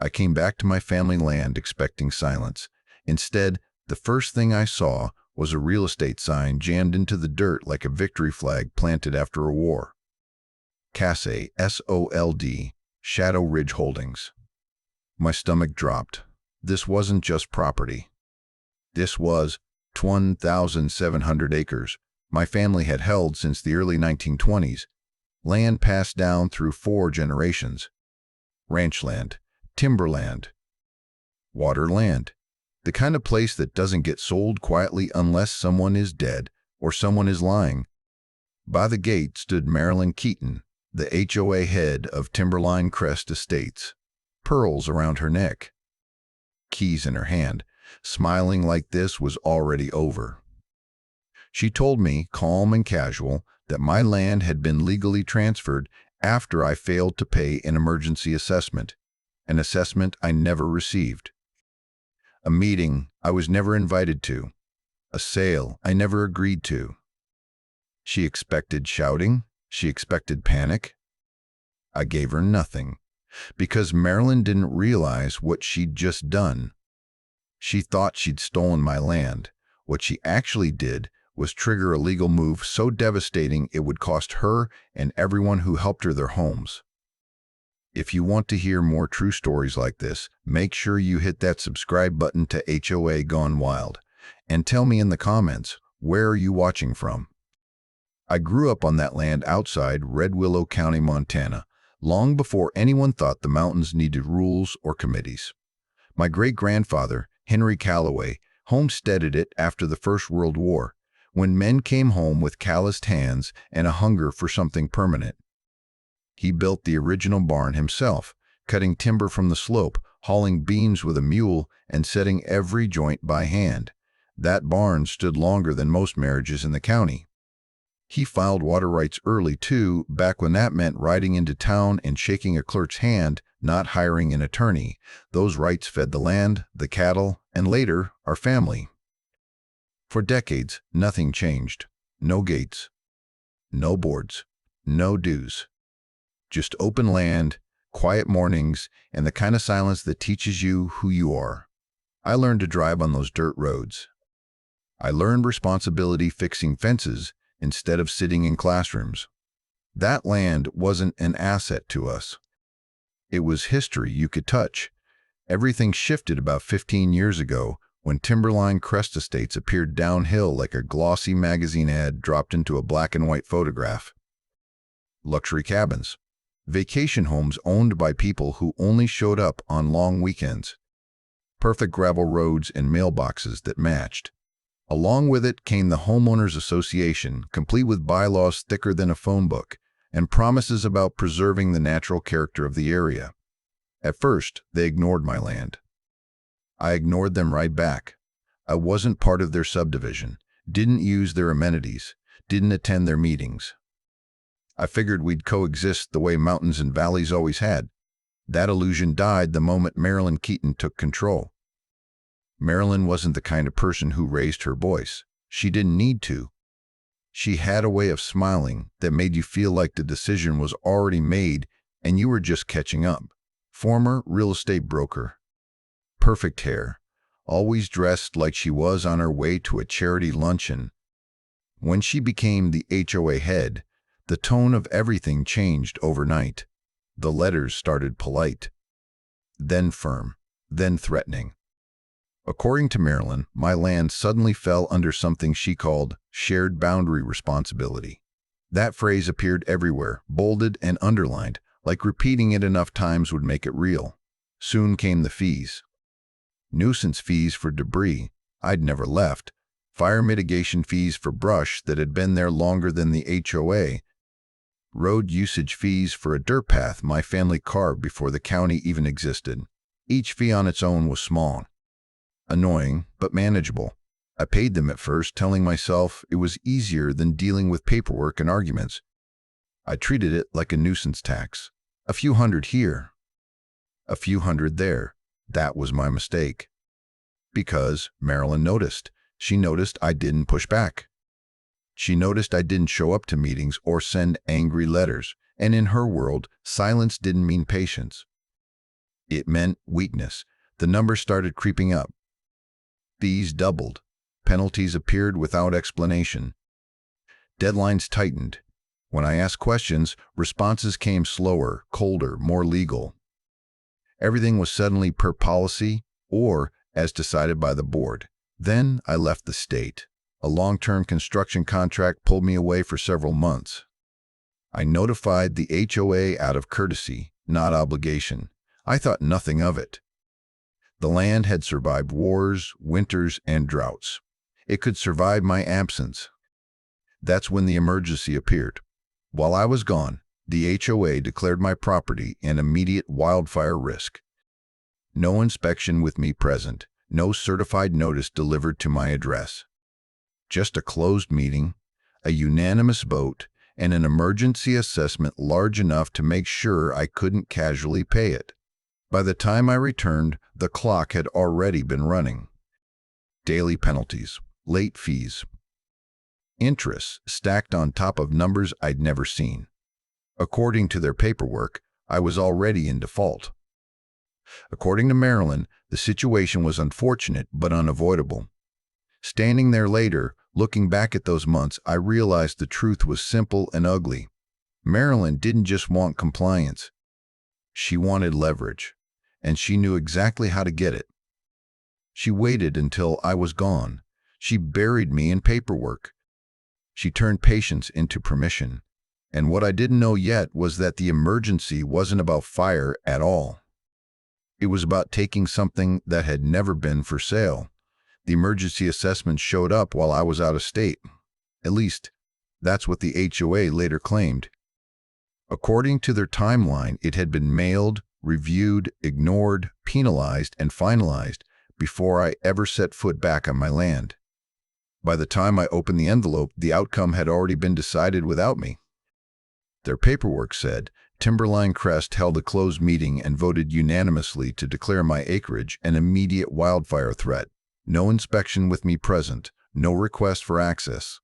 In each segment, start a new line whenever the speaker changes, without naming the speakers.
I came back to my family land expecting silence. Instead, the first thing I saw was a real estate sign jammed into the dirt like a victory flag planted after a war. CASE, SOLD, Shadow Ridge Holdings. My stomach dropped. This wasn't just property. This was 1,700 acres my family had held since the early 1920s, land passed down through 4 generations. Ranch land, timberland, water land, the kind of place that doesn't get sold quietly unless someone is dead or someone is lying. By the gate stood Marilyn Keaton, the HOA head of Timberline Crest Estates, pearls around her neck, keys in her hand. Smiling like this was already over. She told me, calm and casual, that my land had been legally transferred after I failed to pay an emergency assessment, an assessment I never received. A meeting I was never invited to, a sale I never agreed to. She expected shouting, she expected panic. I gave her nothing, because Marilyn didn't realize what she'd just done. She thought she'd stolen my land. What she actually did was trigger a legal move so devastating it would cost her and everyone who helped her their homes. If you want to hear more true stories like this, make sure you hit that subscribe button to HOA Gone Wild, and tell me in the comments, where are you watching from? I grew up on that land outside Red Willow County, Montana, long before anyone thought the mountains needed rules or committees. My great-grandfather, Henry Calloway, homesteaded it after the First World War, when men came home with calloused hands and a hunger for something permanent. He built the original barn himself, cutting timber from the slope, hauling beams with a mule, and setting every joint by hand. That barn stood longer than most marriages in the county. He filed water rights early, too, back when that meant riding into town and shaking a clerk's hand, not hiring an attorney. Those rights fed the land, the cattle, and later, our family. For decades, nothing changed. No gates, no boards, no dues. Just open land, quiet mornings, and the kind of silence that teaches you who you are. I learned to drive on those dirt roads. I learned responsibility fixing fences instead of sitting in classrooms. That land wasn't an asset to us. It was history you could touch. Everything shifted about 15 years ago when Timberline Crest Estates appeared downhill like a glossy magazine ad dropped into a black and white photograph. Luxury cabins, vacation homes owned by people who only showed up on long weekends, perfect gravel roads and mailboxes that matched. Along with it came the Homeowners Association, complete with bylaws thicker than a phone book, and promises about preserving the natural character of the area. At first, they ignored my land. I ignored them right back. I wasn't part of their subdivision, didn't use their amenities, didn't attend their meetings. I figured we'd coexist the way mountains and valleys always had. That illusion died the moment Marilyn Keaton took control. Marilyn wasn't the kind of person who raised her voice. She didn't need to. She had a way of smiling that made you feel like the decision was already made and you were just catching up. Former real estate broker. Perfect hair. Always dressed like she was on her way to a charity luncheon. When she became the HOA head, the tone of everything changed overnight. The letters started polite, then firm, then threatening. According to Marilyn, my land suddenly fell under something she called shared boundary responsibility. That phrase appeared everywhere, bolded and underlined, like repeating it enough times would make it real. Soon came the fees. Nuisance fees for debris I'd never left, fire mitigation fees for brush that had been there longer than the HOA, road usage fees for a dirt path my family carved before the county even existed. Each fee on its own was small. Annoying, but manageable. I paid them at first, telling myself it was easier than dealing with paperwork and arguments. I treated it like a nuisance tax. A few hundred here, a few hundred there. That was my mistake. Because Marilyn noticed. She noticed I didn't push back. She noticed I didn't show up to meetings or send angry letters, and in her world, silence didn't mean patience. It meant weakness. The numbers started creeping up. Fees doubled. Penalties appeared without explanation. Deadlines tightened. When I asked questions, responses came slower, colder, more legal. Everything was suddenly per policy or as decided by the board. Then I left the state. A long-term construction contract pulled me away for several months. I notified the HOA out of courtesy, not obligation. I thought nothing of it. The land had survived wars, winters, and droughts. It could survive my absence. That's when the emergency appeared. While I was gone, the HOA declared my property an immediate wildfire risk. No inspection with me present, no certified notice delivered to my address. Just a closed meeting, a unanimous vote, and an emergency assessment large enough to make sure I couldn't casually pay it. By the time I returned, the clock had already been running. Daily penalties, late fees, interest stacked on top of numbers I'd never seen. According to their paperwork, I was already in default. According to Marilyn, the situation was unfortunate but unavoidable. Standing there later, looking back at those months, I realized the truth was simple and ugly. Marilyn didn't just want compliance. She wanted leverage, and she knew exactly how to get it. She waited until I was gone. She buried me in paperwork. She turned patience into permission. And what I didn't know yet was that the emergency wasn't about fire at all. It was about taking something that had never been for sale. The emergency assessment showed up while I was out of state. At least, that's what the HOA later claimed. According to their timeline, it had been mailed, reviewed, ignored, penalized, and finalized before I ever set foot back on my land. By the time I opened the envelope, the outcome had already been decided without me. Their paperwork said, Timberline Crest held a closed meeting and voted unanimously to declare my acreage an immediate wildfire threat. No inspection with me present, no request for access.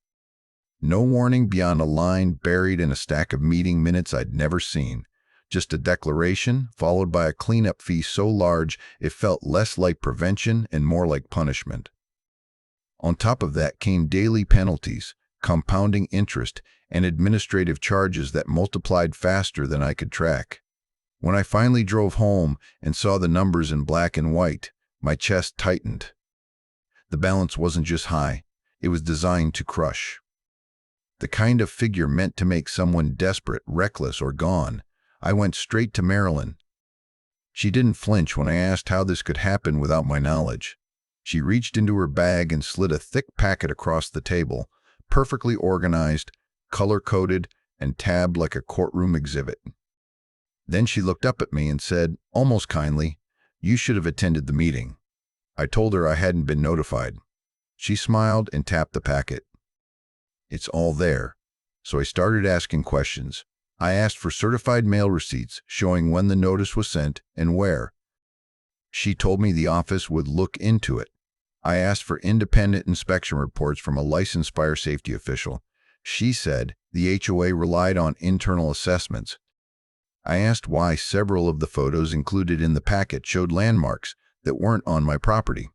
No warning beyond a line buried in a stack of meeting minutes I'd never seen. Just a declaration, followed by a cleanup fee so large it felt less like prevention and more like punishment. On top of that came daily penalties, compounding interest, and administrative charges that multiplied faster than I could track. When I finally drove home and saw the numbers in black and white, my chest tightened. The balance wasn't just high, it was designed to crush. The kind of figure meant to make someone desperate, reckless, or gone. I went straight to Marilyn. She didn't flinch when I asked how this could happen without my knowledge. She reached into her bag and slid a thick packet across the table, perfectly organized, color-coded, and tabbed like a courtroom exhibit. Then she looked up at me and said, almost kindly, "You should have attended the meeting." I told her I hadn't been notified. She smiled and tapped the packet. It's all there. So I started asking questions. I asked for certified mail receipts showing when the notice was sent and where. She told me the office would look into it. I asked for independent inspection reports from a licensed fire safety official. She said the HOA relied on internal assessments. I asked why several of the photos included in the packet showed landmarks that weren't on my property.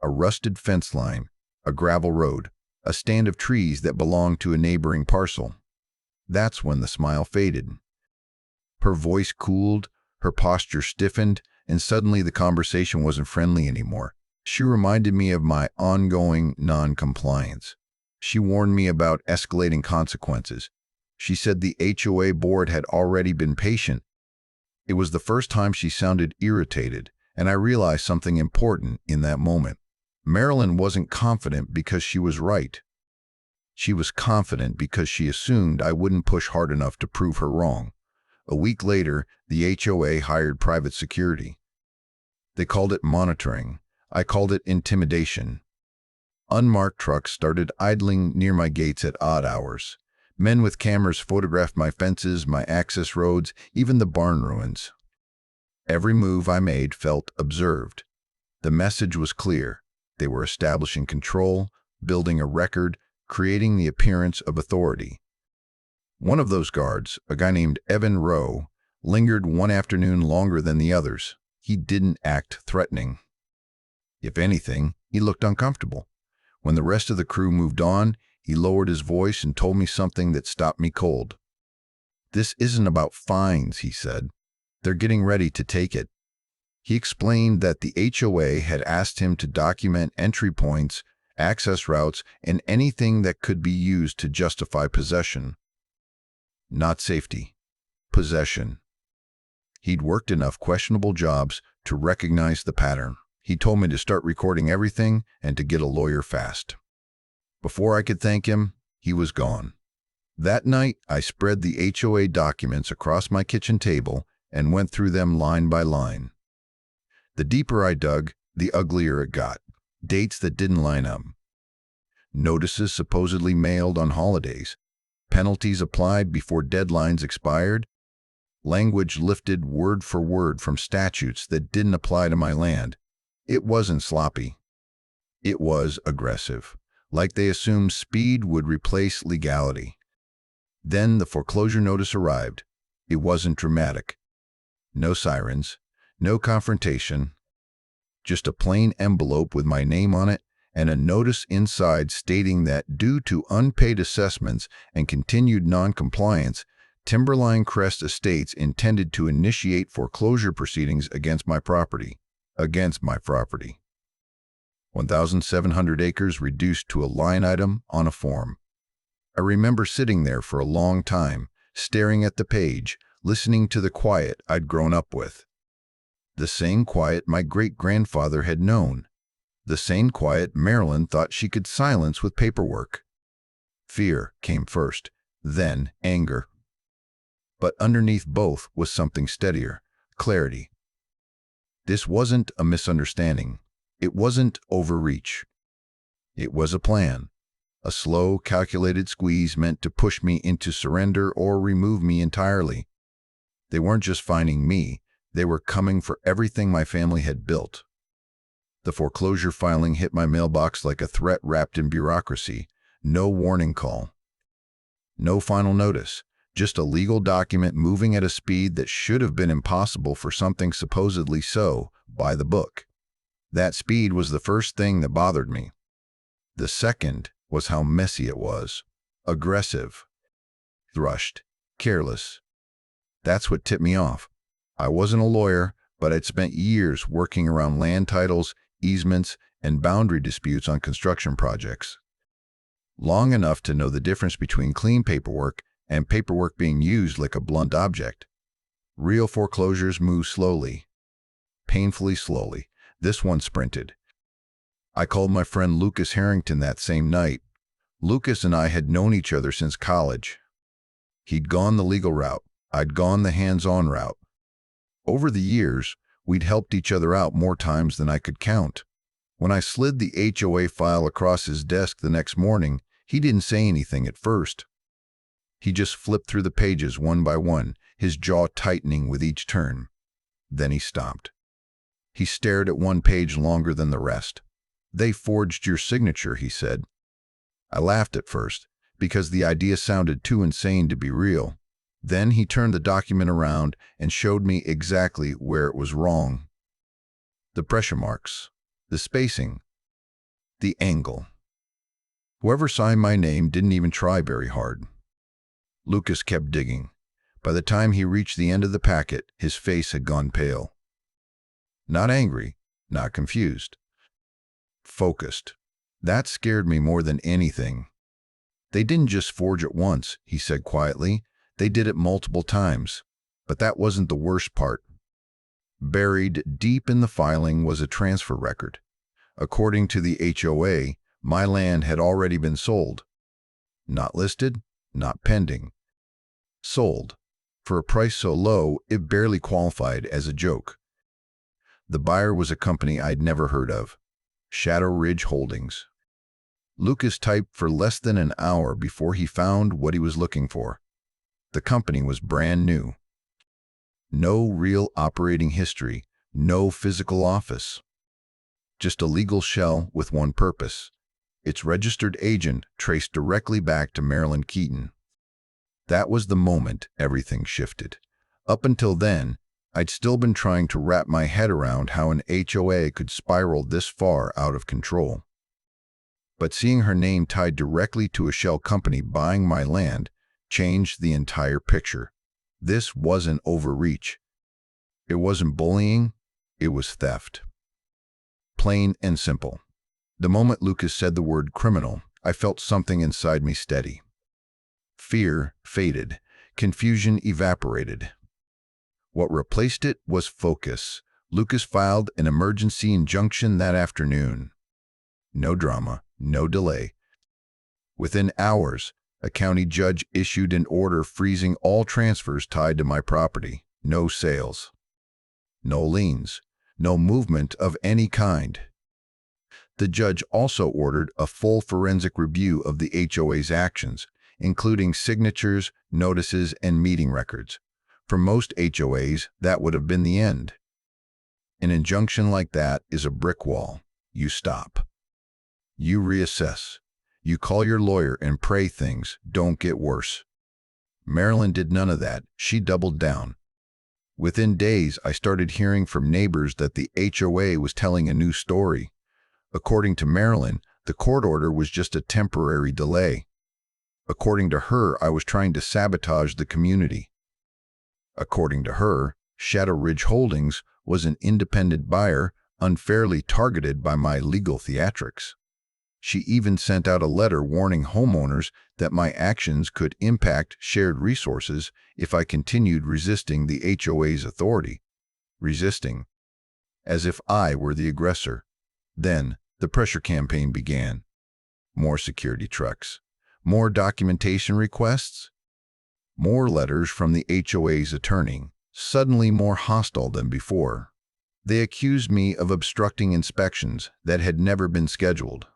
A rusted fence line, a gravel road, a stand of trees that belonged to a neighboring parcel. That's when the smile faded. Her voice cooled, her posture stiffened, and suddenly the conversation wasn't friendly anymore. She reminded me of my ongoing non-compliance. She warned me about escalating consequences. She said the HOA board had already been patient. It was the first time she sounded irritated, and I realized something important in that moment. Marilyn wasn't confident because she was right. She was confident because she assumed I wouldn't push hard enough to prove her wrong. A week later, the HOA hired private security. They called it monitoring. I called it intimidation. Unmarked trucks started idling near my gates at odd hours. Men with cameras photographed my fences, my access roads, even the barn ruins. Every move I made felt observed. The message was clear. They were establishing control, building a record, creating the appearance of authority. One of those guards, a guy named Evan Rowe, lingered one afternoon longer than the others. he didn't act threatening. If anything, he looked uncomfortable. When the rest of the crew moved on, he lowered his voice and told me something that stopped me cold. "This isn't about fines," he said. "They're getting ready to take it." He explained that the HOA had asked him to document entry points, access routes, and anything that could be used to justify possession. Not safety. Possession. He'd worked enough questionable jobs to recognize the pattern. He told me to start recording everything and to get a lawyer fast. Before I could thank him, he was gone. That night, I spread the HOA documents across my kitchen table and went through them line by line. The deeper I dug, the uglier it got. Dates that didn't line up. Notices supposedly mailed on holidays. Penalties applied before deadlines expired. Language lifted word for word from statutes that didn't apply to my land. It wasn't sloppy. It was aggressive, like they assumed speed would replace legality. Then the foreclosure notice arrived. It wasn't dramatic. No sirens, no confrontation, just a plain envelope with my name on it and a notice inside stating that due to unpaid assessments and continued non-compliance, Timberline Crest Estates intended to initiate foreclosure proceedings against my property. 1,700 acres reduced to a line item on a form. I remember sitting there for a long time, staring at the page, listening to the quiet I'd grown up with. The same quiet my great-grandfather had known. The same quiet Marilyn thought she could silence with paperwork. Fear came first, then anger. But underneath both was something steadier, clarity. This wasn't a misunderstanding. It wasn't overreach. It was a plan. A slow, calculated squeeze meant to push me into surrender or remove me entirely. They weren't just finding me. They were coming for everything my family had built. The foreclosure filing hit my mailbox like a threat wrapped in bureaucracy. No warning call. No final notice. Just a legal document moving at a speed that should have been impossible for something supposedly so by the book. That speed was the first thing that bothered me. The second was how messy it was. Aggressive. Rushed. Careless. That's what tipped me off. I wasn't a lawyer, but I'd spent years working around land titles, easements, and boundary disputes on construction projects. Long enough to know the difference between clean paperwork and paperwork being used like a blunt object. Real foreclosures move slowly. Painfully slowly. This one sprinted. I called my friend Lucas Harrington that same night. Lucas and I had known each other since college. He'd gone the legal route. I'd gone the hands-on route. Over the years, we'd helped each other out more times than I could count. When I slid the HOA file across his desk the next morning, he didn't say anything at first. He just flipped through the pages one by one, his jaw tightening with each turn. Then he stopped. He stared at one page longer than the rest. "They forged your signature," he said. I laughed at first, because the idea sounded too insane to be real. Then he turned the document around and showed me exactly where it was wrong. The pressure marks, the spacing, the angle. Whoever signed my name didn't even try very hard. Lucas kept digging. By the time he reached the end of the packet, his face had gone pale. Not angry, not confused. Focused. That scared me more than anything. "They didn't just forge it once," he said quietly. "They did it multiple times." But that wasn't the worst part. Buried deep in the filing was a transfer record. According to the HOA, my land had already been sold. Not listed, not pending. Sold. For a price so low, it barely qualified as a joke. The buyer was a company I'd never heard of. Cedar Ridge Holdings. Lucas typed for less than an hour before he found what he was looking for. The company was brand new. No real operating history, no physical office. Just a legal shell with one purpose. Its registered agent traced directly back to Marilyn Keaton. That was the moment everything shifted. Up until then, I'd still been trying to wrap my head around how an HOA could spiral this far out of control. But seeing her name tied directly to a shell company buying my land changed the entire picture. This wasn't overreach. It wasn't bullying. It was theft. Plain and simple. The moment Lucas said the word criminal, I felt something inside me steady. Fear faded. Confusion evaporated. What replaced it was focus. Lucas filed an emergency injunction that afternoon. No drama, no delay. Within hours, a county judge issued an order freezing all transfers tied to my property. No sales. No liens. No movement of any kind. The judge also ordered a full forensic review of the HOA's actions, including signatures, notices, and meeting records. For most HOAs, that would have been the end. An injunction like that is a brick wall. You stop. You reassess. You call your lawyer and pray things don't get worse. Marilyn did none of that. She doubled down. Within days, I started hearing from neighbors that the HOA was telling a new story. According to Marilyn, the court order was just a temporary delay. According to her, I was trying to sabotage the community. According to her, Cedar Ridge Holdings was an independent buyer unfairly targeted by my legal theatrics. She even sent out a letter warning homeowners that my actions could impact shared resources if I continued resisting the HOA's authority. Resisting. As if I were the aggressor. Then, the pressure campaign began. More security trucks. More documentation requests. More letters from the HOA's attorney, suddenly more hostile than before. They accused me of obstructing inspections that had never been scheduled.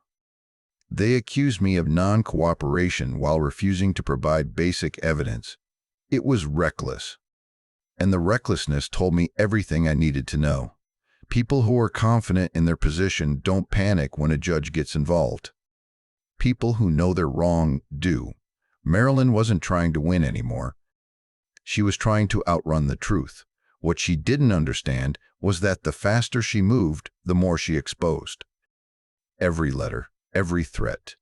They accused me of non-cooperation while refusing to provide basic evidence. It was reckless. And the recklessness told me everything I needed to know. People who are confident in their position don't panic when a judge gets involved. People who know they're wrong do. Marilyn wasn't trying to win anymore. She was trying to outrun the truth. What she didn't understand was that the faster she moved, the more she exposed. Every letter, every threat,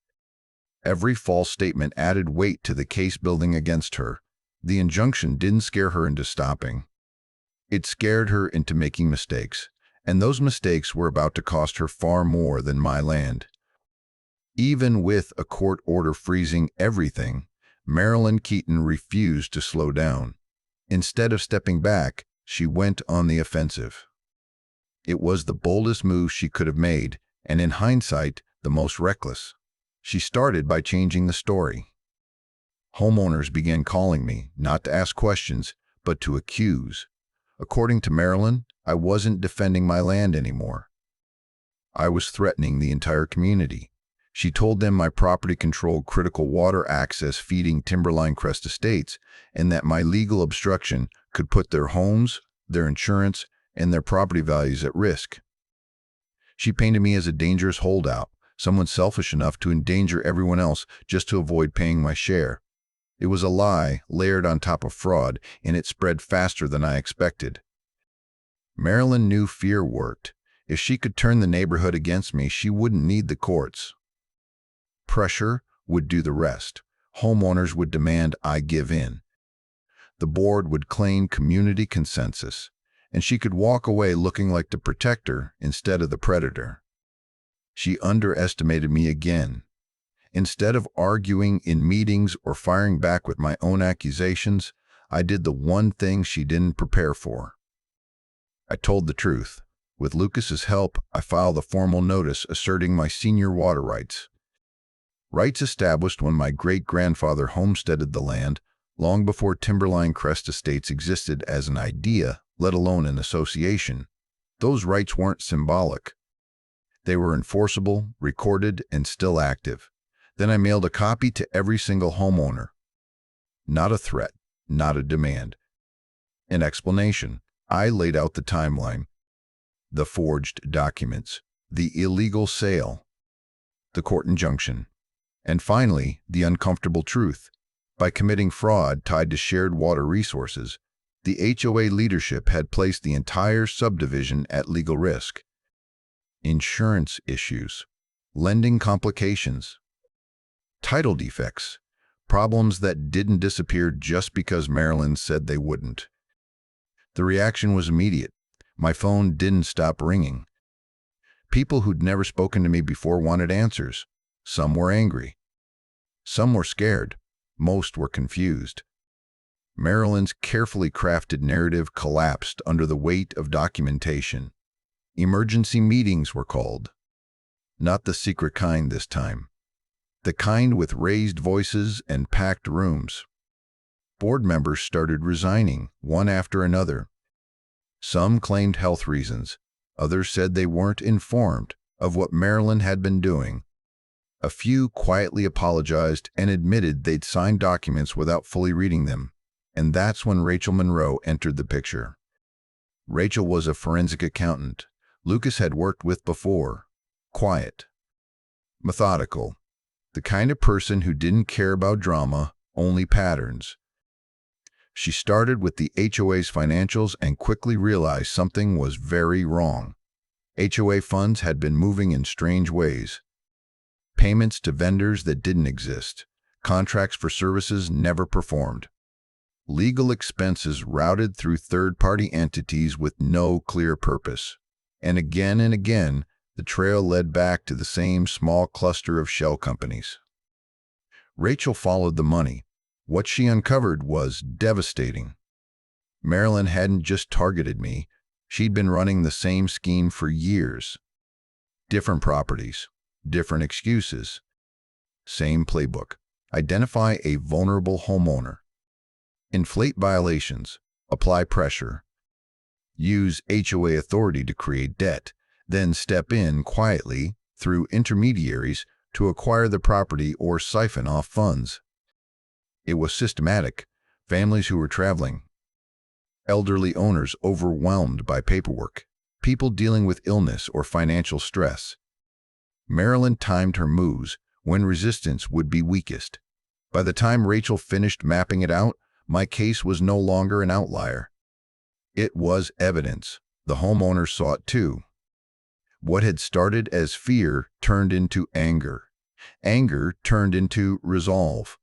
every false statement added weight to the case building against her. The injunction didn't scare her into stopping. It scared her into making mistakes, and those mistakes were about to cost her far more than my land. Even with a court order freezing everything, Marilyn Keaton refused to slow down. Instead of stepping back, she went on the offensive. It was the boldest move she could have made, and in hindsight, the most reckless. She started by changing the story. Homeowners began calling me, not to ask questions, but to accuse. According to Marilyn, I wasn't defending my land anymore. I was threatening the entire community. She told them my property controlled critical water access feeding Timberline Crest Estates, and that my legal obstruction could put their homes, their insurance, and their property values at risk. She painted me as a dangerous holdout, someone selfish enough to endanger everyone else just to avoid paying my share. It was a lie layered on top of fraud, and it spread faster than I expected. Marilyn knew fear worked. If she could turn the neighborhood against me, she wouldn't need the courts. Pressure would do the rest. Homeowners would demand I give in. The board would claim community consensus, and she could walk away looking like the protector instead of the predator. She underestimated me again. Instead of arguing in meetings or firing back with my own accusations, I did the one thing she didn't prepare for. I told the truth. With Lucas's help, I filed a formal notice asserting my senior water rights. Rights established when my great-grandfather homesteaded the land, long before Timberline Crest Estates existed as an idea, let alone an association. Those rights weren't symbolic. They were enforceable, recorded, and still active. Then I mailed a copy to every single homeowner. Not a threat, not a demand. An explanation. I laid out the timeline. The forged documents. The illegal sale. The court injunction. And finally, the uncomfortable truth. By committing fraud tied to shared water resources, The HOA leadership had placed the entire subdivision at legal risk. Insurance issues, lending complications, title defects, problems that didn't disappear just because Marilyn said they wouldn't. The reaction was immediate. My phone didn't stop ringing. People who'd never spoken to me before wanted answers. Some were angry. Some were scared. Most were confused. Marilyn's carefully crafted narrative collapsed under the weight of documentation. Emergency meetings were called. Not the secret kind this time. The kind with raised voices and packed rooms. Board members started resigning, one after another. Some claimed health reasons. Others said they weren't informed of what Marilyn had been doing. A few quietly apologized and admitted they'd signed documents without fully reading them. And that's when Rachel Monroe entered the picture. Rachel was a forensic accountant Lucas had worked with before. Quiet. Methodical. The kind of person who didn't care about drama, only patterns. She started with the HOA's financials and quickly realized something was very wrong. HOA funds had been moving in strange ways. Payments to vendors that didn't exist. Contracts for services never performed. Legal expenses routed through third-party entities with no clear purpose. And again, the trail led back to the same small cluster of shell companies. Rachel followed the money. What she uncovered was devastating. Marilyn hadn't just targeted me. She'd been running the same scheme for years. Different properties, different excuses. Same playbook. Identify a vulnerable homeowner. Inflate violations. Apply pressure. Use HOA authority to create debt. Then step in quietly through intermediaries to acquire the property or siphon off funds. It was systematic. Families who were traveling. Elderly owners overwhelmed by paperwork. People dealing with illness or financial stress. Marilyn timed her moves when resistance would be weakest. By the time Rachel finished mapping it out, my case was no longer an outlier. It was evidence. The homeowners saw it too. What had started as fear turned into anger. Anger turned into resolve.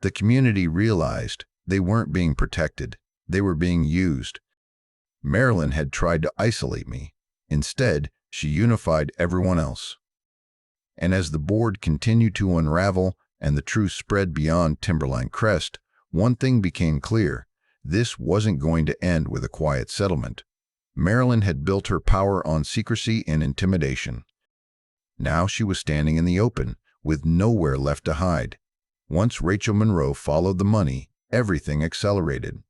The community realized they weren't being protected. They were being used. Marilyn had tried to isolate me. Instead, she unified everyone else. And as the board continued to unravel and the truth spread beyond Timberline Crest, one thing became clear. This wasn't going to end with a quiet settlement. Marilyn had built her power on secrecy and intimidation. Now she was standing in the open, with nowhere left to hide. Once Rachel Monroe followed the money, everything accelerated.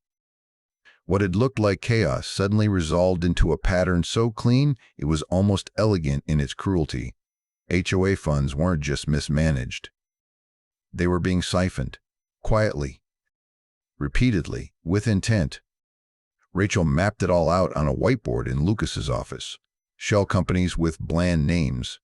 What had looked like chaos suddenly resolved into a pattern so clean it was almost elegant in its cruelty. HOA funds weren't just mismanaged. They were being siphoned, quietly, repeatedly, with intent. Rachel mapped it all out on a whiteboard in Lucas's office. Shell companies with bland names.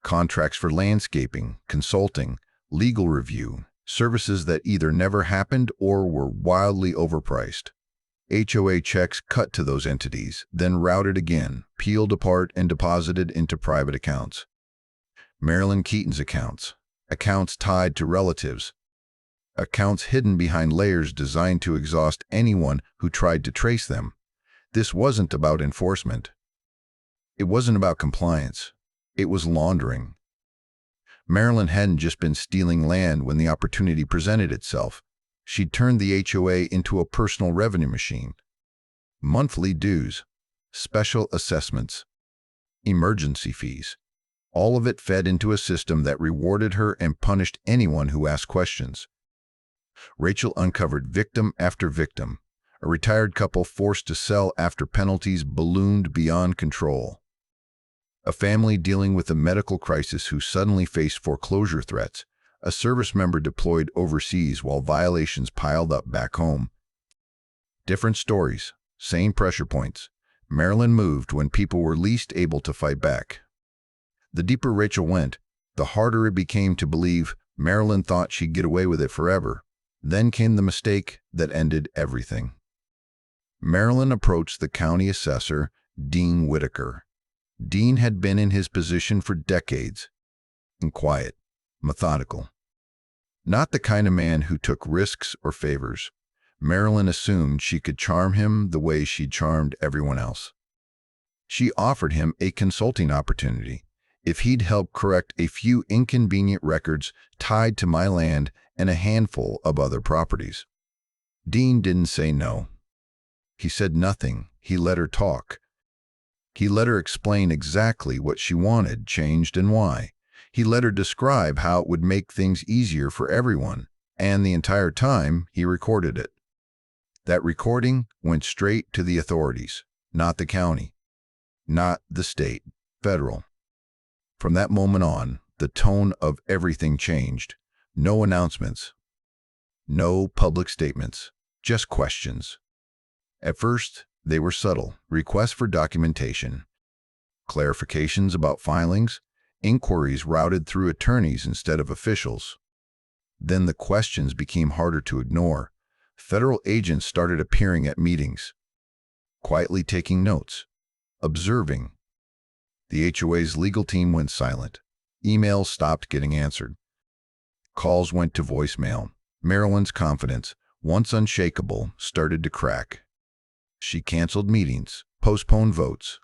Contracts for landscaping, consulting, legal review, services that either never happened or were wildly overpriced. HOA checks cut to those entities, then routed again, peeled apart and deposited into private accounts. Marilyn Keaton's accounts. Accounts tied to relatives. Accounts hidden behind layers designed to exhaust anyone who tried to trace them. This wasn't about enforcement. It wasn't about compliance. It was laundering. Marilyn hadn't just been stealing land when the opportunity presented itself. She'd turned the HOA into a personal revenue machine. Monthly dues, special assessments, emergency fees. All of it fed into a system that rewarded her and punished anyone who asked questions. Rachel uncovered victim after victim, a retired couple forced to sell after penalties ballooned beyond control. A family dealing with a medical crisis who suddenly faced foreclosure threats, a service member deployed overseas while violations piled up back home. Different stories, same pressure points. Marilyn moved when people were least able to fight back. The deeper Rachel went, the harder it became to believe Marilyn thought she'd get away with it forever. Then came the mistake that ended everything. Marilyn approached the county assessor, Dean Whitaker. Dean had been in his position for decades, and quiet, methodical. Not the kind of man who took risks or favors. Marilyn assumed she could charm him the way she'd charmed everyone else. She offered him a consulting opportunity if he'd help correct a few inconvenient records tied to my land and a handful of other properties. Dean didn't say no. He said nothing. He let her talk. He let her explain exactly what she wanted, changed, and why. He let her describe how it would make things easier for everyone, and the entire time he recorded it. That recording went straight to the authorities, not the county, not the state, federal. From that moment on, the tone of everything changed. No announcements, no public statements, just questions. At first, they were subtle, requests for documentation, clarifications about filings, inquiries routed through attorneys instead of officials. Then the questions became harder to ignore. Federal agents started appearing at meetings, quietly taking notes, observing. The HOA's legal team went silent. Emails stopped getting answered. Calls went to voicemail. Marilyn's confidence, once unshakable, started to crack. She canceled meetings, postponed votes,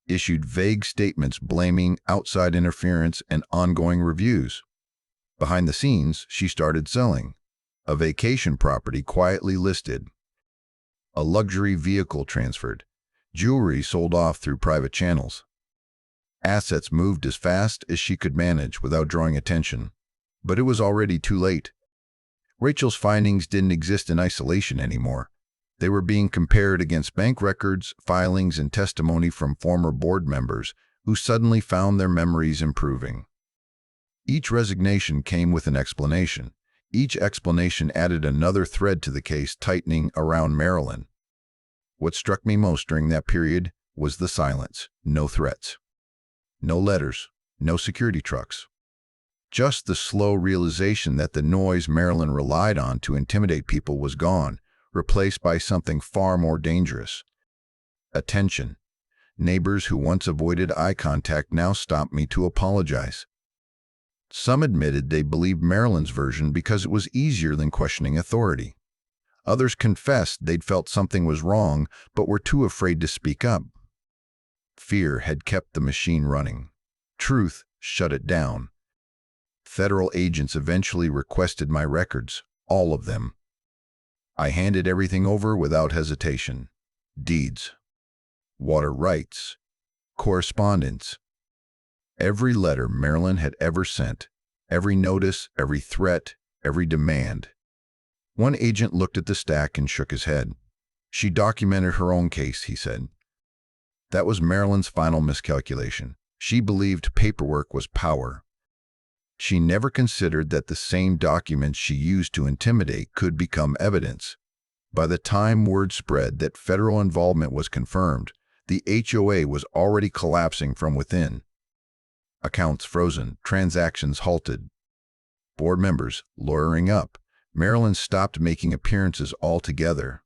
issued vague statements blaming outside interference and ongoing reviews. Behind the scenes, she started selling. A vacation property quietly listed, a luxury vehicle transferred, jewelry sold off through private channels. Assets moved as fast as she could manage without drawing attention. But it was already too late. Rachel's findings didn't exist in isolation anymore. They were being compared against bank records, filings, and testimony from former board members who suddenly found their memories improving. Each resignation came with an explanation. Each explanation added another thread to the case tightening around Marilyn. What struck me most during that period was the silence. No threats. No letters. No security trucks. Just the slow realization that the noise Marilyn relied on to intimidate people was gone, replaced by something far more dangerous. Attention. Neighbors who once avoided eye contact now stopped me to apologize. Some admitted they believed Marilyn's version because it was easier than questioning authority. Others confessed they'd felt something was wrong but were too afraid to speak up. Fear had kept the machine running. Truth shut it down. Federal agents eventually requested my records, all of them. I handed everything over without hesitation. Deeds, water rights, correspondence. Every letter Marilyn had ever sent, every notice, every threat, every demand. One agent looked at the stack and shook his head. She documented her own case, he said. That was Marilyn's final miscalculation. She believed paperwork was power. She never considered that the same documents she used to intimidate could become evidence. By the time word spread that federal involvement was confirmed, the HOA was already collapsing from within. Accounts frozen, transactions halted. Board members lawyering up. Marilyn stopped making appearances altogether.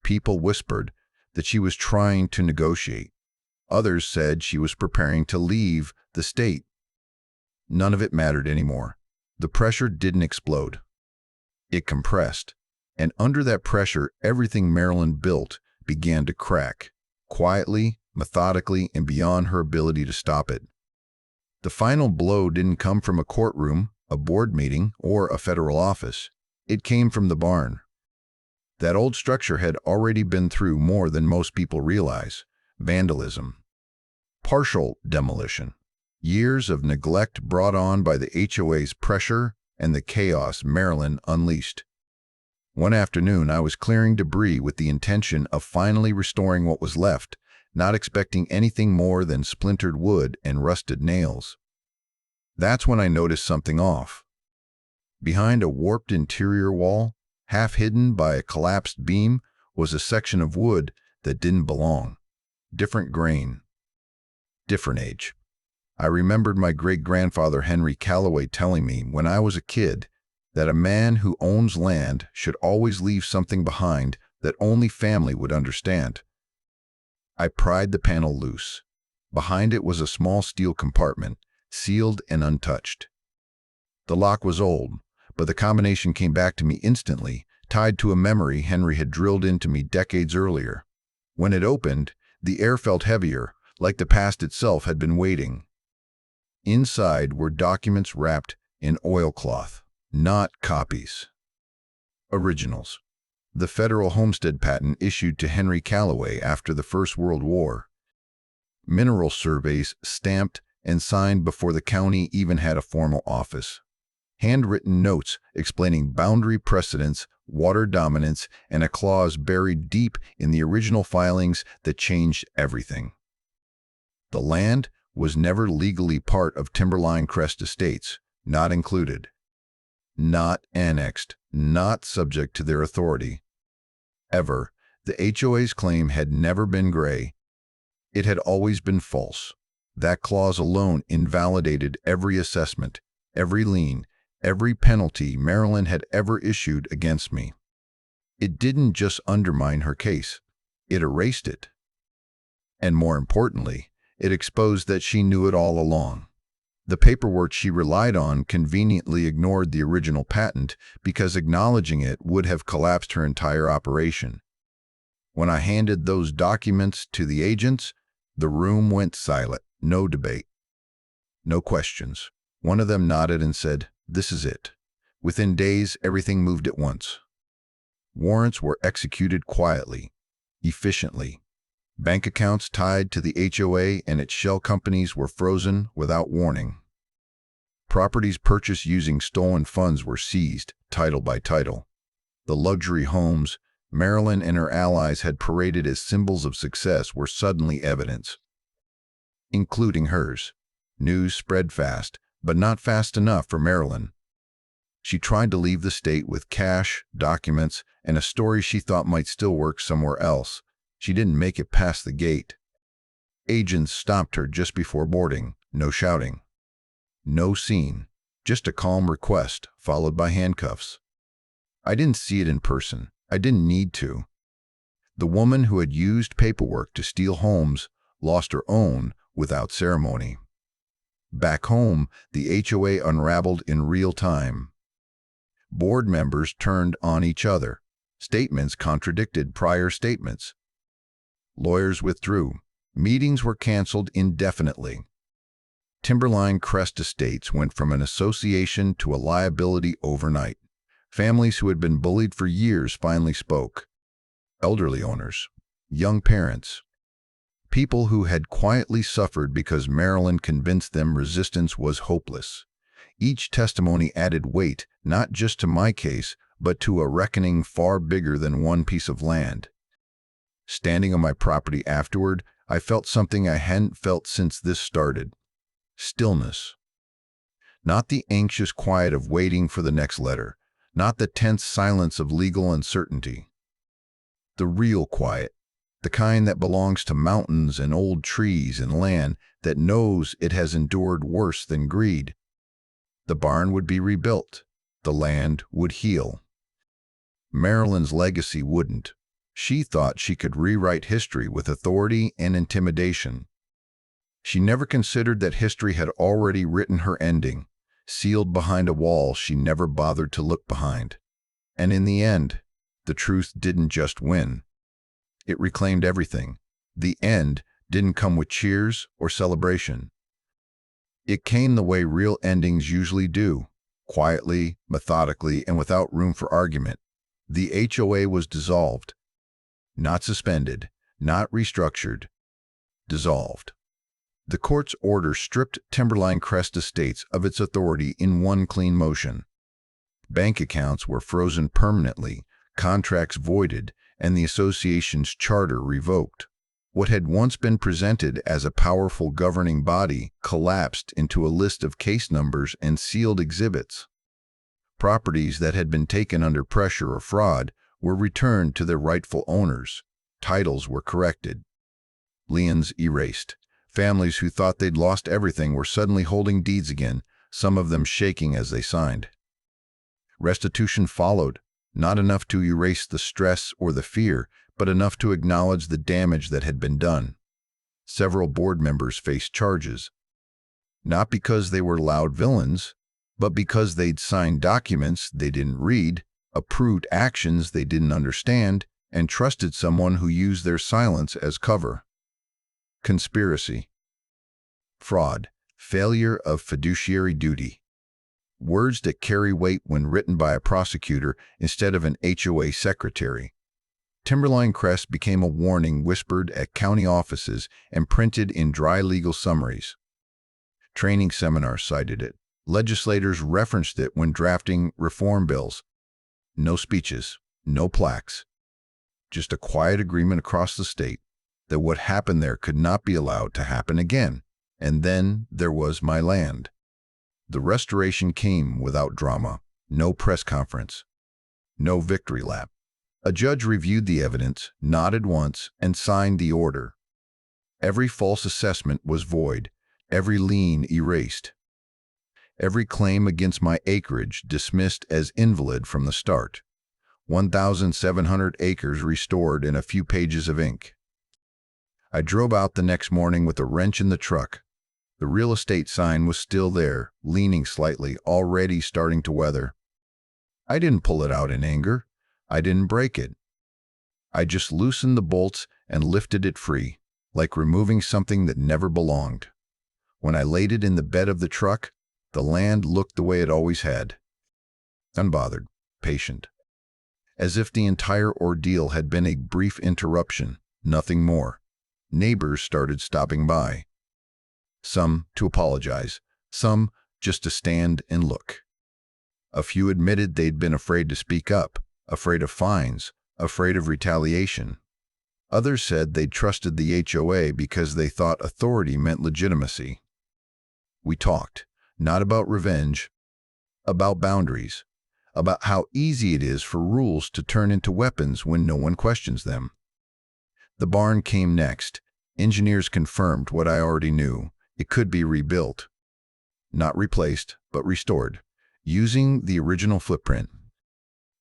People whispered that she was trying to negotiate. Others said she was preparing to leave the state. None of it mattered anymore. The pressure didn't explode. It compressed. And under that pressure, everything Marilyn built began to crack, quietly, methodically, and beyond her ability to stop it. The final blow didn't come from a courtroom, a board meeting, or a federal office. It came from the barn. That old structure had already been through more than most people realize. Vandalism. Partial demolition. Years of neglect brought on by the HOA's pressure and the chaos Marilyn unleashed. One afternoon, I was clearing debris with the intention of finally restoring what was left, not expecting anything more than splintered wood and rusted nails. That's when I noticed something off. Behind a warped interior wall, half hidden by a collapsed beam, was a section of wood that didn't belong. Different grain. Different age. I remembered my great-grandfather Henry Calloway telling me when I was a kid that a man who owns land should always leave something behind that only family would understand. I pried the panel loose. Behind it was a small steel compartment, sealed and untouched. The lock was old, but the combination came back to me instantly, tied to a memory Henry had drilled into me decades earlier. When it opened, the air felt heavier, like the past itself had been waiting. Inside were documents wrapped in oilcloth, not copies. Originals. The federal homestead patent issued to Henry Callaway after the First World War. Mineral surveys stamped and signed before the county even had a formal office. Handwritten notes explaining boundary precedents, water dominance, and a clause buried deep in the original filings that changed everything. The land was never legally part of Timberline Crest Estates, not included, not annexed, not subject to their authority. Ever, the HOA's claim had never been gray. It had always been false. That clause alone invalidated every assessment, every lien, every penalty Maryland had ever issued against me. It didn't just undermine her case, it erased it. And more importantly, it exposed that she knew it all along. The paperwork she relied on conveniently ignored the original patent because acknowledging it would have collapsed her entire operation. When I handed those documents to the agents, the room went silent, no debate, no questions. One of them nodded and said, "This is it." Within days, everything moved at once. Warrants were executed quietly, efficiently. Bank accounts tied to the HOA and its shell companies were frozen without warning. Properties purchased using stolen funds were seized, title by title. The luxury homes Maryland and her allies had paraded as symbols of success were suddenly evidence, including hers. News spread fast, but not fast enough for Maryland. She tried to leave the state with cash, documents, and a story she thought might still work somewhere else. She didn't make it past the gate. Agents stopped her just before boarding. No shouting. No scene. Just a calm request, followed by handcuffs. I didn't see it in person. I didn't need to. The woman who had used paperwork to steal homes lost her own without ceremony. Back home, the HOA unraveled in real time. Board members turned on each other. Statements contradicted prior statements. Lawyers withdrew. Meetings were canceled indefinitely. Timberline Crest Estates went from an association to a liability overnight. Families who had been bullied for years finally spoke. Elderly owners, young parents, people who had quietly suffered because Maryland convinced them resistance was hopeless. Each testimony added weight, not just to my case, but to a reckoning far bigger than one piece of land. Standing on my property afterward, I felt something I hadn't felt since this started. Stillness. Not the anxious quiet of waiting for the next letter, not the tense silence of legal uncertainty. The real quiet, the kind that belongs to mountains and old trees and land that knows it has endured worse than greed. The barn would be rebuilt. The land would heal. Maryland's legacy wouldn't. She thought she could rewrite history with authority and intimidation. She never considered that history had already written her ending, sealed behind a wall she never bothered to look behind. And in the end, the truth didn't just win. It reclaimed everything. The end didn't come with cheers or celebration. It came the way real endings usually do, quietly, methodically, and without room for argument. The HOA was dissolved. Not suspended, not restructured. Dissolved. The court's order stripped Timberline Crest Estates of its authority in one clean motion. Bank accounts were frozen permanently, contracts voided, and the association's charter revoked. What had once been presented as a powerful governing body collapsed into a list of case numbers and sealed exhibits. Properties that had been taken under pressure or fraud were returned to their rightful owners. Titles were corrected. Liens erased. Families who thought they'd lost everything were suddenly holding deeds again, some of them shaking as they signed. Restitution followed, Not enough to erase the stress or the fear, but enough to acknowledge the damage that had been done. Several board members faced charges, not because they were loud villains, but because they'd signed documents they didn't read, approved actions they didn't understand, and trusted someone who used their silence as cover. Conspiracy. Fraud. Failure of fiduciary duty. Words that carry weight when written by a prosecutor instead of an HOA secretary. Timberline Crest became a warning whispered at county offices and printed in dry legal summaries. Training seminars cited it. Legislators referenced it when drafting reform bills. No speeches, no plaques. Just a quiet agreement across the state that what happened there could not be allowed to happen again. And then there was my land. The restoration came without drama, no press conference, no victory lap. A judge reviewed the evidence, nodded once, and signed the order. Every false assessment was void, every lien erased. Every claim against my acreage dismissed as invalid from the start. 1,700 acres restored in a few pages of ink. I drove out the next morning with a wrench in the truck. The real estate sign was still there, leaning slightly, already starting to weather. I didn't pull it out in anger. I didn't break it. I just loosened the bolts and lifted it free, like removing something that never belonged. When I laid it in the bed of the truck, the land looked the way it always had. Unbothered, patient. As if the entire ordeal had been a brief interruption, nothing more. Neighbors started stopping by. Some to apologize, some just to stand and look. A few admitted they'd been afraid to speak up, afraid of fines, afraid of retaliation. Others said they'd trusted the HOA because they thought authority meant legitimacy. We talked, not about revenge, about boundaries, about how easy it is for rules to turn into weapons when no one questions them. The barn came next. Engineers confirmed what I already knew. It could be rebuilt. Not replaced, but restored, using the original footprint.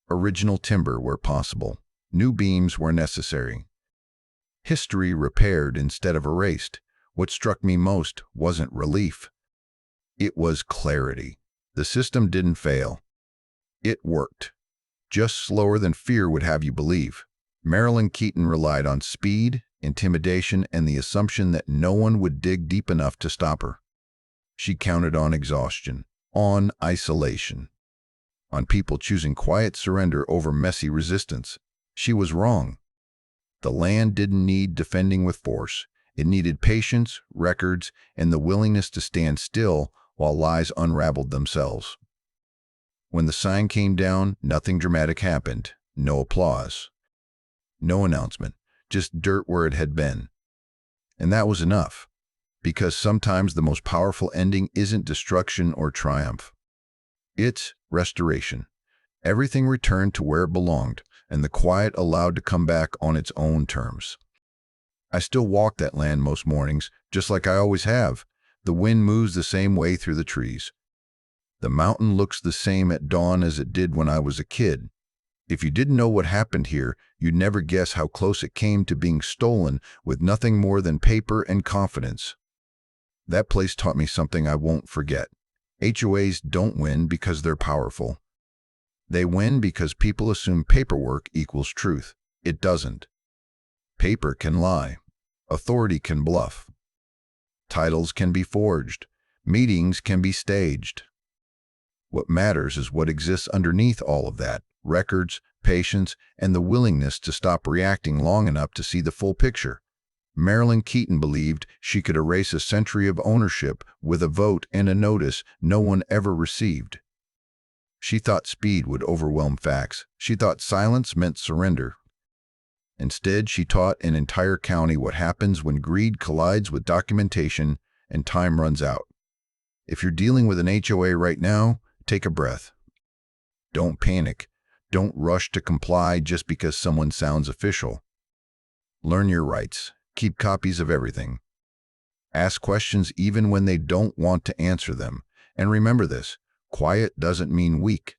Original timber where possible. New beams where necessary. History repaired instead of erased. What struck me most wasn't relief. It was clarity. The system didn't fail. It worked. Just slower than fear would have you believe. Marilyn Keaton relied on speed, intimidation, and the assumption that no one would dig deep enough to stop her. She counted on exhaustion, on isolation, on people choosing quiet surrender over messy resistance. She was wrong. The land didn't need defending with force. It needed patience, records, and the willingness to stand still while lies unraveled themselves. When the sign came down, nothing dramatic happened. No applause. No announcement. Just dirt where it had been. And that was enough, because sometimes the most powerful ending isn't destruction or triumph. It's restoration. Everything returned to where it belonged, and the quiet allowed to come back on its own terms. I still walk that land most mornings, just like I always have. The wind moves the same way through the trees. The mountain looks the same at dawn as it did when I was a kid. If you didn't know what happened here, you'd never guess how close it came to being stolen with nothing more than paper and confidence. That place taught me something I won't forget. HOAs don't win because they're powerful. They win because people assume paperwork equals truth. It doesn't. Paper can lie. Authority can bluff. Titles can be forged. Meetings can be staged. What matters is what exists underneath all of that. Records, patience, and the willingness to stop reacting long enough to see the full picture. Marilyn Keaton believed she could erase a century of ownership with a vote and a notice no one ever received. She thought speed would overwhelm facts. She thought silence meant surrender. Instead, she taught an entire county what happens when greed collides with documentation and time runs out. If you're dealing with an HOA right now, take a breath. Don't panic. Don't rush to comply just because someone sounds official. Learn your rights. Keep copies of everything. Ask questions even when they don't want to answer them. And remember this, quiet doesn't mean weak.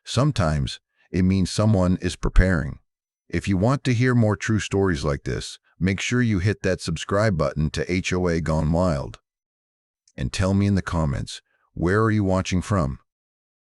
Sometimes it means someone is preparing. If you want to hear more true stories like this, make sure you hit that subscribe button to HOA Gone Wild. And tell me in the comments, where are you watching from?